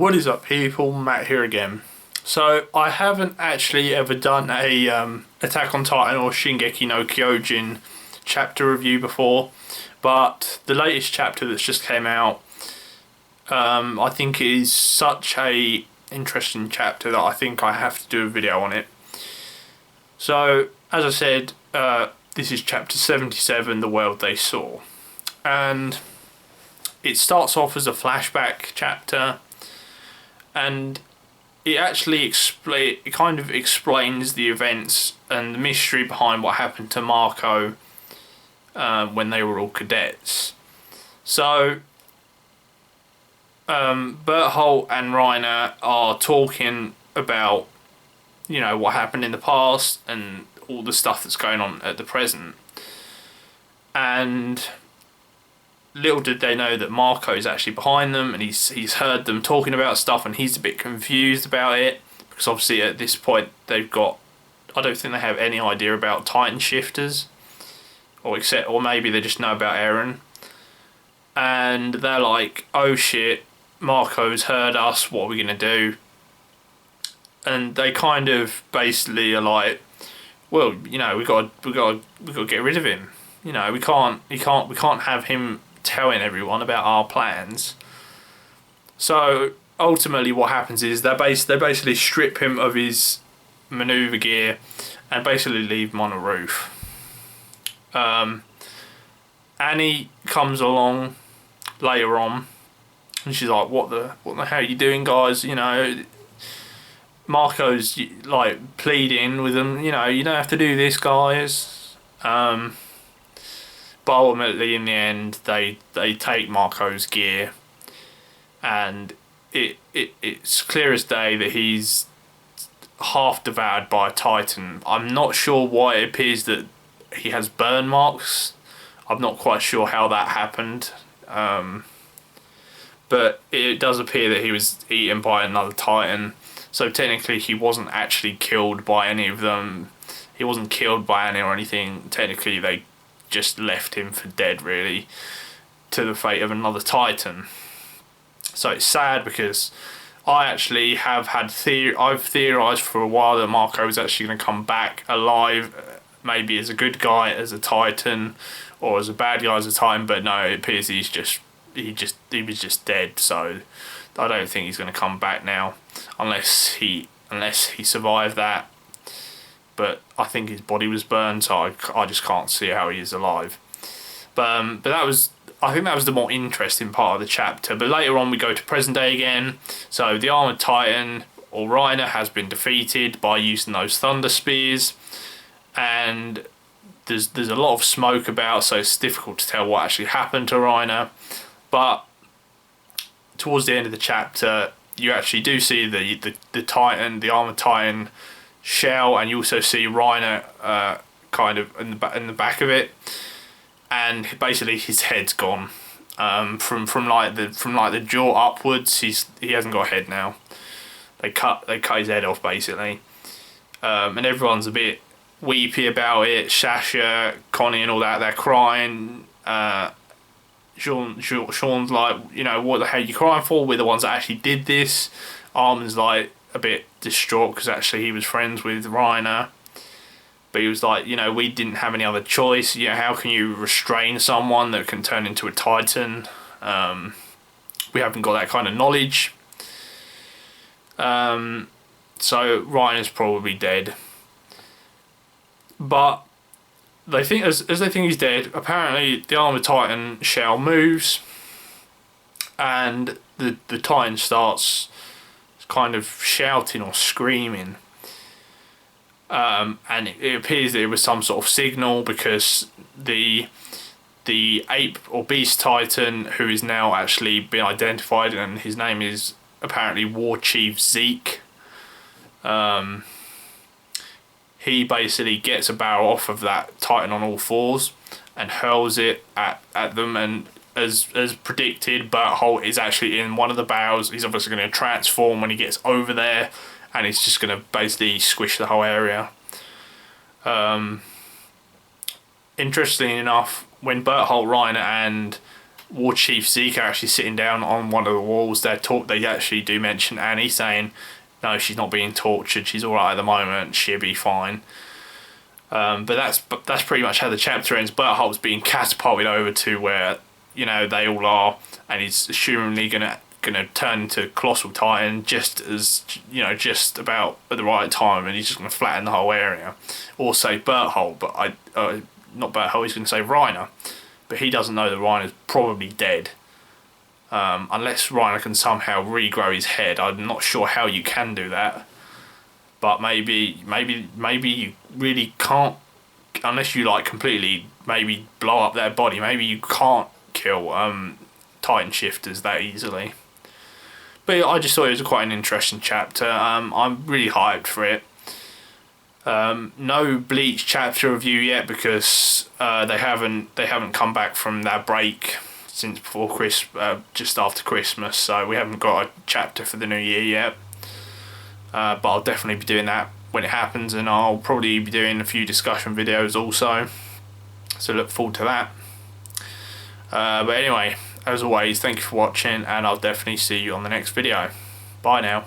What is up, people? Matt here again. So I haven't actually ever done a Attack on Titan or Shingeki no Kyojin chapter review before, but the latest chapter that's just came out, I think is such a interesting chapter that I think I have to do a video on it. So as I said, this is chapter 77, The World They Saw, and it starts off as a flashback chapter, and it actually kind of explains the events and the mystery behind what happened to Marco when they were all cadets. So Berthold and Reiner are talking about, you know, what happened in the past and all the stuff that's going on at the present. And little did they know that Marco is actually behind them, and he's heard them talking about stuff, and he's a bit confused about it because obviously at this point I don't think they have any idea about Titan shifters, or maybe they just know about Eren, and they're like, oh shit, Marco's heard us, what are we gonna do? And they kind of basically are like, well, you know, we got to get rid of him. You know, we can't have him telling everyone about our plans. So ultimately what happens is they basically strip him of his maneuver gear and basically leave him on a roof. Annie comes along later on and she's like, what the hell are you doing, guys? You know, Marco's like pleading with them, you know, you don't have to do this, guys. But ultimately, in the end, they take Marco's gear, and it's clear as day that he's half devoured by a Titan. I'm not sure why it appears that he has burn marks. I'm not quite sure how that happened, but it does appear that he was eaten by another Titan. So technically, he wasn't actually killed by any of them. He wasn't killed by Annie or anything. Technically, they just left him for dead, really, to the fate of another Titan. So it's sad because I actually have I've theorised for a while that Marco is actually going to come back alive, maybe as a good guy as a Titan, or as a bad guy as a Titan. But no, it appears he was just dead. So I don't think he's going to come back now, unless he survived that. But I think his body was burned, so I just can't see how he is alive. But I think that was the more interesting part of the chapter. But later on we go to present day again. So the armoured Titan, or Reiner, has been defeated by using those thunder spears, and there's a lot of smoke about, so it's difficult to tell what actually happened to Reiner. But towards the end of the chapter, you actually do see the Titan, the armoured Titan, shell, and you also see Reiner kind of in the back of it, and basically his head's gone. From the jaw upwards, he hasn't got a head now. They cut his head off basically, and everyone's a bit weepy about it. Sasha, Connie, and all that, they're crying. Sean's like, you know, what the hell are you crying for? We're the ones that actually did this. Armin's like a bit distraught because actually he was friends with Reiner, but he was like, you know, we didn't have any other choice. You know, how can you restrain someone that can turn into a Titan? We haven't got that kind of knowledge. So Reiner's probably dead, but they think as they think he's dead, apparently the armored Titan shell moves, and the Titan starts kind of shouting or screaming, and it appears that it was some sort of signal, because the ape or beast Titan, who is now actually been identified, and his name is apparently War Chief Zeke, he basically gets a barrel off of that Titan on all fours and hurls it at them, and as predicted, Berthold is actually in one of the barrels. He's obviously going to transform when he gets over there, and he's just going to basically squish the whole area. Interestingly enough, when Berthold, Reiner, and War Chief Zeke actually sitting down on one of the walls. They actually do mention Annie, saying, no, she's not being tortured. She's all right at the moment. She'll be fine. But that's pretty much how the chapter ends. Bertholdt's being catapulted over to where, you know, they all are, and he's assumingly gonna turn into Colossal Titan just as, you know, just about at the right time, and he's just gonna flatten the whole area. Or say Berthold, but not Berthold. He's gonna say Reiner, but he doesn't know that Reiner's probably dead. Unless Reiner can somehow regrow his head. I'm not sure how you can do that. But maybe you really can't, unless you like completely maybe blow up their body. Maybe you can't kill Titan shifters that easily. But yeah, I just thought it was quite an interesting chapter. I'm really hyped for it. No Bleach chapter review yet because they haven't come back from their break since before just after Christmas. So we haven't got a chapter for the new year yet. But I'll definitely be doing that when it happens, and I'll probably be doing a few discussion videos also, so look forward to that. But anyway, as always, thank you for watching, and I'll definitely see you on the next video. Bye now.